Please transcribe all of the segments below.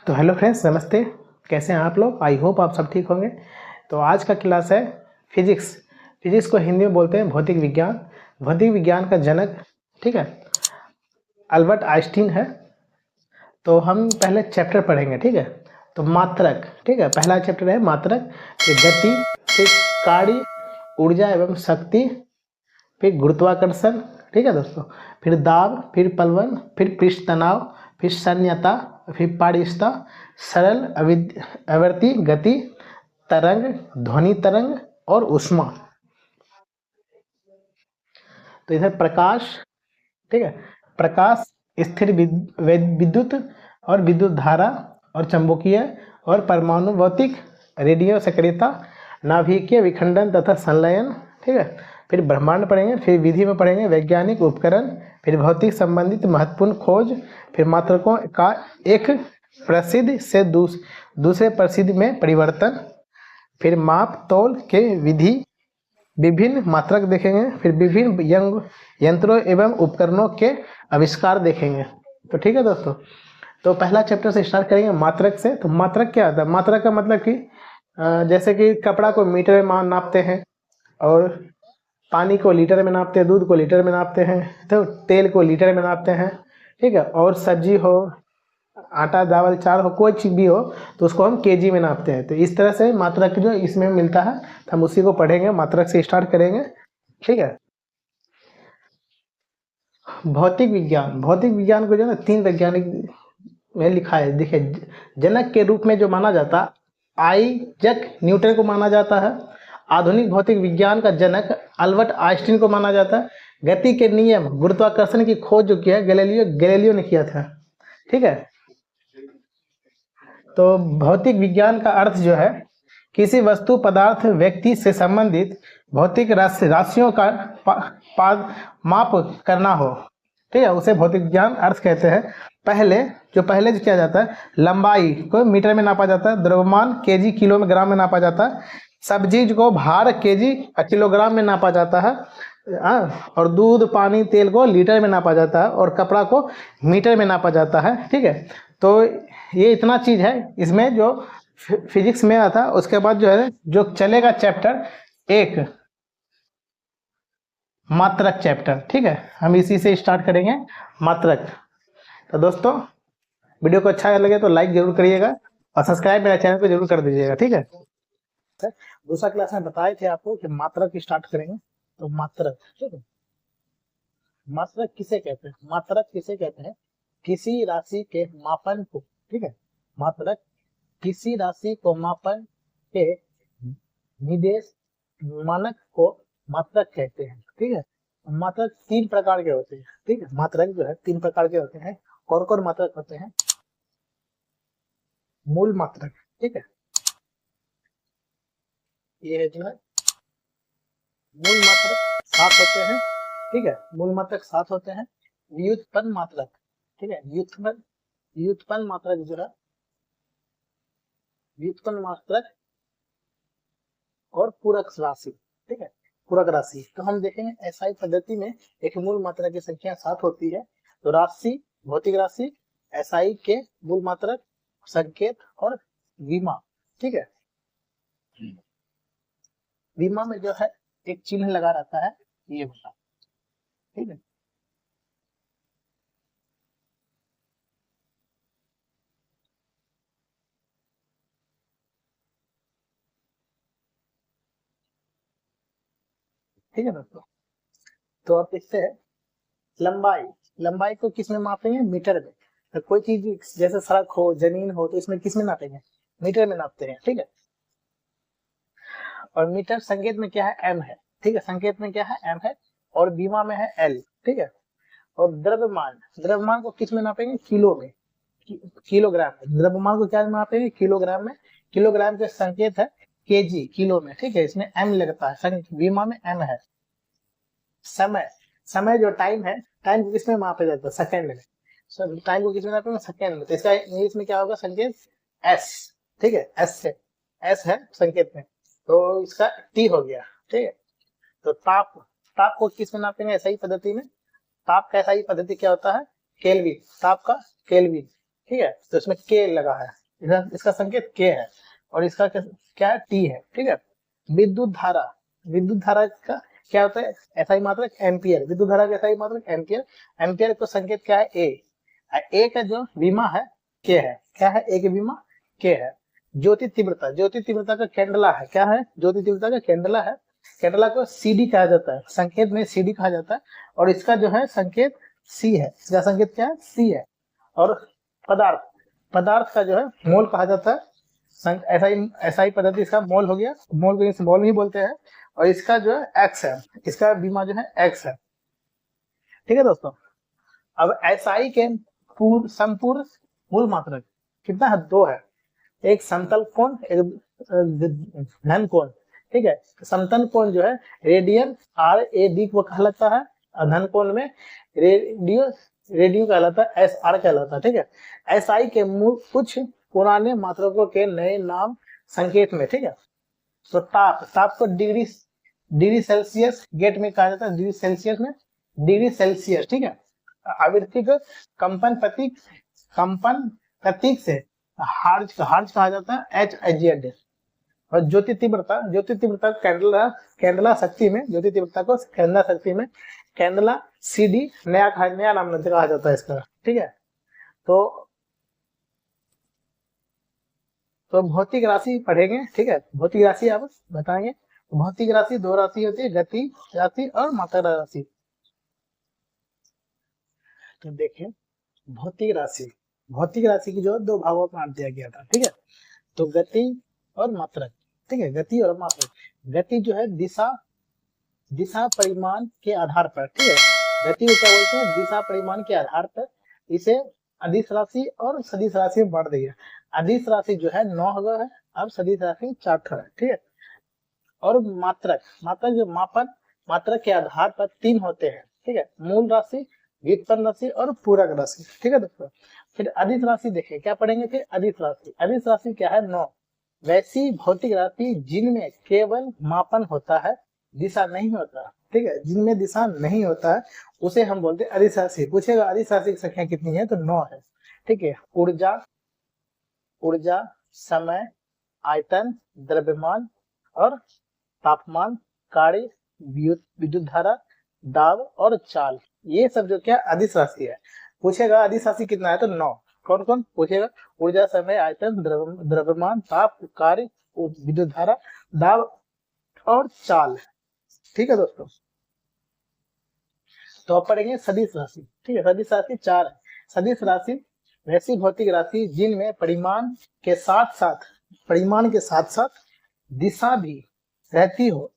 तो hello friends, नमस्ते। कैसे हैं आप लोग? आई होप आप सब ठीक होंगे। तो आज का क्लास है फिजिक्स। फिजिक्स को हिंदी में बोलते हैं भौतिक विज्ञान। भौतिक विज्ञान का जनक, ठीक है, अल्बर्ट आइंस्टीन है। तो हम पहले चैप्टर पढ़ेंगे, ठीक है। तो मात्रक, ठीक है, पहला चैप्टर है मात्रक, फिर गति, फिर कार्य, ऊर्जा एवं शक्ति, फिर गुरुत्वाकर्षण, ठीक है दोस्तों, फिर दाब, फिर पलवन, फिर पृष्ठ तनाव, फिर शून्यता, फिर पारस्ता, सरल आवर्ती गति, तरंग, ध्वनि तरंग और ऊष्मा। तो इधर प्रकाश, ठीक है, प्रकाश, स्थिर विद्युत और विद्युत धारा और चंबकीय और परमाणु भौतिक, रेडियो सक्रियता, नाभिकीय विखंडन तथा संलयन, ठीक है। फिर ब्रह्मांड पढ़ेंगे, फिर विधि में पढ़ेंगे वैज्ञानिक उपकरण, फिर भौतिक संबंधित महत्वपूर्ण खोज, फिर मात्रकों का एक प्रसिद्ध से दूसरे प्रसिद्ध में परिवर्तन, फिर माप तौल के विधि, विभिन्न मात्रक देखेंगे, फिर विभिन्न यंत्रों एवं उपकरणों के आविष्कार देखेंगे। तो ठीक है दोस्तों, तो पहला चैप्टर से स्टार्ट करेंगे मात्रक से। तो मात्रक क्या होता है? मात्रक का मतलब कि जैसे कि कपड़ा को मीटर में नापते हैं, और पानी को लीटर में नापते हैं, दूध को लीटर में नापते हैं, तो तेल को लीटर में नापते हैं, ठीक है। और सब्जी हो, आटा चावल चाल हो, कोई चीज भी हो, तो उसको हम केजी में नापते हैं। तो इस तरह से मात्रक जो इसमें मिलता है, तो हम उसी को पढ़ेंगे, मात्रक से स्टार्ट करेंगे, ठीक है। भौतिक विज्ञान, भौतिक विज्ञान को जो है 3 वैज्ञानिक में लिखा है। देखिए, जनक के रूप में जो माना जाता, आइजैक न्यूटन को माना जाता है। आधुनिक भौतिक विज्ञान का जनक अल्बर्ट आइंस्टीन को माना जाता है। गति के नियम, गुरुत्वाकर्षण की खोज जो किया गैलीलियो ने किया था, ठीक है। तो भौतिक विज्ञान का अर्थ जो है, किसी वस्तु, पदार्थ, व्यक्ति से संबंधित भौतिक राशियों का माप करना हो, ठीक है, उसे भौतिक विज्ञान अर्थ कहते हैं। पहले जो किया जाता है, लंबाई को मीटर में नापा जाता है, द्रव्यमान केजी किलो में ग्राम में नापा जाता है, सब चीज को भार केजी किलोग्राम में नापा जाता है, और दूध, पानी, तेल को लीटर में नापा जाता है, और कपड़ा को मीटर में नापा जाता है, ठीक है। तो ये इतना चीज है इसमें जो फिजिक्स में आता। उसके बाद जो है, जो चलेगा चैप्टर एक, मात्रक चैप्टर, ठीक है, हम इसी से स्टार्ट करेंगे, मात्रक। तो दोस्तों, वीडियो को अच्छा लगे तो लाइक जरूर करिएगा और सब्सक्राइब मेरे चैनल को जरूर कर दीजिएगा, ठीक है। दूसरा क्लास में बताए थे आपको कि मात्रक स्टार्ट करेंगे। तो मात्रक, ठीक है, मात्रक किसे कहते हैं? मात्रक किसे कहते हैं? किसी राशि के मापन को, ठीक है, मात्रक किसी राशि को मापन के निर्देश मानक को मात्रक कहते हैं, ठीक है। मात्रक 3 प्रकार के होते हैं, ठीक है। मात्रक जो है 3 प्रकार के होते हैं। कौन कौन मात्रक होते हैं? मूल मात्रक, ठीक है, ये है जो है मूल मात्रक 7 होते हैं, ठीक है। मूल मात्रक 7 होते हैं। व्युत्पन्न मात्रक, ठीक है, व्युत्पन्न मात्रक जो है, व्युत्पन्न मात्रक और पूरक राशि, ठीक है, पूरक राशि। तो हम देखेंगे एसआई पद्धति में एक मूल मात्रा की संख्या 7 होती है। तो राशि, भौतिक राशि, एसआई के मूल मात्रक, संकेत और विमा, ठीक है। विमा में जो है एक चिन्ह लगा रहता है, ये होता, ठीक है। ठीक है दोस्तों, तो आप देखते हैं लंबाई, लंबाई को किस में मापेंगे? मीटर में। तो कोई चीज जैसे सड़क हो, जमीन हो, तो इसमें किस में नापेंगे? मीटर में नापते हैं, ठीक है। और मीटर संकेत में क्या है? एम है, ठीक है, संकेत में क्या है? एम है। और बीमा में है एल, ठीक है। और द्रव्यमान, द्रव्यमान को किस में नापेंगे? किलो में, किलोग्राम में। द्रव्यमान को क्या नापेंगे? किलोग्राम में। किलोग्राम के संकेत है केजी, किलो में, ठीक है, इसमें एम लगता है, बीमा में एम है। समय, समय जो टाइम है, टाइम को किसमें मापा जाता है? सेकंड में। टाइम को किसमें नापेंगे? सेकंड में। तो इसका इंग्लिश में क्या होगा संकेत? एस, ठीक है, एस से, एस है संकेत में, तो इसका टी हो गया, ठीक है। तो ताप, ताप को किस में नापेंगे? ऐसा ही पद्धति में। ताप का ऐसा ही पद्धति क्या होता है? केल्विन, ताप का केल्विन, ठीक है, तो इसमें के लगा है, इसका संकेत के है और इसका क्या है, टी है। ठीक है, विद्युत धारा, विद्युत धारा का क्या होता है, एसआई मात्रक एम्पियर, विद्युत धारा का एसआई मात्रक एम्पियर, एम्पियर को संकेत क्या है, ए का जो विमा है के है, क्या है, ए की विमा के है। ज्योति तीव्रता, ज्योति तीव्रता का केंडला है, क्या है, ज्योति तीव्रता का केंडला है, केंडला को सीडी कहा जाता है, संकेत में सीडी कहा जाता है और इसका जो है संकेत सी है, इसका संकेत क्या है, सी है। और पदार्थ, पदार्थ का जो है मोल कहा जाता है, एसआई पद्धति इसका मोल हो गया, मोल को मोल ही बोलते हैं और इसका जो है एक्स है, इसका विमा जो है एक्स है। ठीक है दोस्तों, अब एसआई के संपूर्ण मूल मात्रक कितना है, 2 है, एक समतल कोण, एक घन कोण। ठीक है, समतल कोण जो है रेडियन RAD को कहलाता है और घन कोण में रेडियो कहलाता है, SR कहलाता है। ठीक है, एसआई के कुछ पुराने मात्रकों के नए नाम संकेत में। ठीक है, तो ताप को डिग्री सेल्सियस गेट में कहा जाता है, डिग्री सेल्सियस में, डिग्री सेल्सियस। ठीक है, आवृत्ति को कंपन प्रतीक से हार्ज कहा जाता है, HZ। और ज्योति तीव्रता कैंडला शक्ति में, ज्योति तीव्रता को कैंडला शक्ति में कैंडला CD नया नाम कहा जाता है इसका। ठीक है, तो भौतिक राशि पढ़ेंगे। ठीक है, भौतिक राशि आप बताएंगे। भौतिक राशि 2 राशि होती है, गति राशि और मात्रा राशि। तो देखिए, भौतिक राशि की जो 2 भागों में बांट दिया गया था। ठीक है, तो गति और मात्रक। ठीक है, गति और मात्रक। गति जो है दिशा परिमाण के आधार पर। ठीक है, गति को क्या बोलते हैं, दिशा परिमाण के आधार पर इसे अदिश राशि और सदिश राशि में बांट दिया। अदिश राशि जो है 9 होगा है, अब सदिश राशि 4 है। ठीक है, और मात्रक जो मात्रक के आधार पर 3 होते हैं। ठीक है, मूल राशि, व्युत्पन्न राशि और पूरक राशि। ठीक है दोस्तों, फिर अदिश राशि देखिए क्या पढ़ेंगे, फिर अदिश राशि क्या है, 9 वैसी भौतिक राशि जिनमें केवल मापन होता है, दिशा नहीं होता। ठीक है, जिनमें दिशा नहीं होता है उसे हम बोलते हैं अदिश राशि। पूछेगा अदिश राशि की संख्या कितनी है, तो 9 है। ठीक है, ऊर्जा, समय, आयतन, द्रव्यमान और तापमान, कार्य, विद्युत धारा, दाब और चाल, ये सब जो क्या अदिश राशि है। पूछेगा अदिश राशि कितना है, तो 9। कौन कौन पूछेगा, ऊर्जा, समय, आयतन, द्रव्यमान, ताप, कार्य, विद्युत धारा, दाब और चाल। ठीक है दोस्तों, तो अब पढ़ेंगे सदिश राशि। ठीक है, सदिश राशि 4 है। सदिश राशि वैसी भौतिक राशि जिनमें परिमाण के साथ साथ दिशा भी रहती हो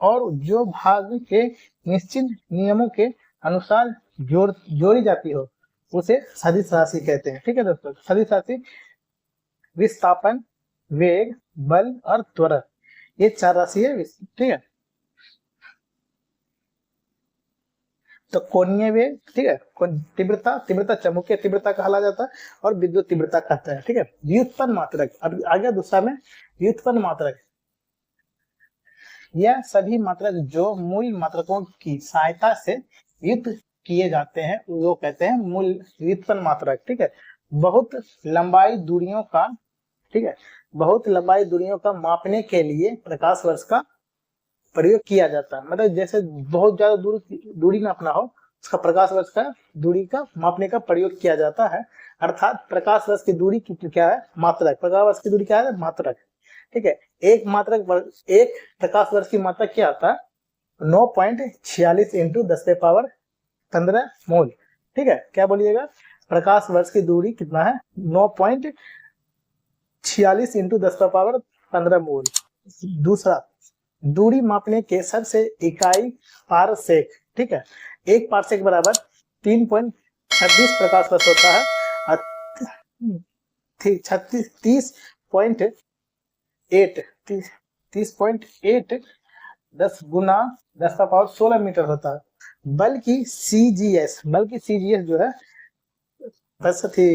और जो भाग के निश्चित नियमों के अनुसार जोड़ी जाती हो, उसे सदिश राशि कहते हैं। ठीक है दोस्तों, सदिश राशि विस्थापन, वेग, बल और त्वरण, ये 4 राशि है। ठीक है, तो कोणीय वेग, ठीक है, तीव्रता चुंबकीय तीव्रता कहला जाता है और विद्युत तीव्रता कहता है। ठीक है, व्युत्पन्न मात्रक, अब आ गया दूसरा में व्युत्पन्न मात्रक। यह सभी मात्रक जो मूल मात्रकों की सहायता से व्युत्पन्न किए जाते हैं वो कहते हैं मूल व्युत्पन्न मात्रक। ठीक है, बहुत लंबाई दूरियों का मापने के लिए प्रकाश वर्ष का प्रयोग किया जाता है। मतलब जैसे बहुत ज्यादा दूरी नापना हो, उसका प्रकाश वर्ष का दूरी का मापने का प्रयोग किया जाता है। अर्थात प्रकाश वर्ष की दूरी क्या है, मात्रक। प्रकाश वर्ष की दूरी क्या है, मात्रक। ठीक है, एक प्रकाश वर्ष की मात्रक क्या आता है, 9.46 × 10⁻15 मोल। ठीक है, क्या बोलिएगा, प्रकाश वर्ष की दूरी कितना है, 9.46 × 10⁻15 मोल। दूसरा, दूरी मापने के सबसे इकाई पारसेक। ठीक है, 1 पारसेक बराबर 3.26 प्रकाश वर्ष होता है और 30.8 10 गुना 10⁻16 मीटर होता है। बल्कि CGS जो है पद्धति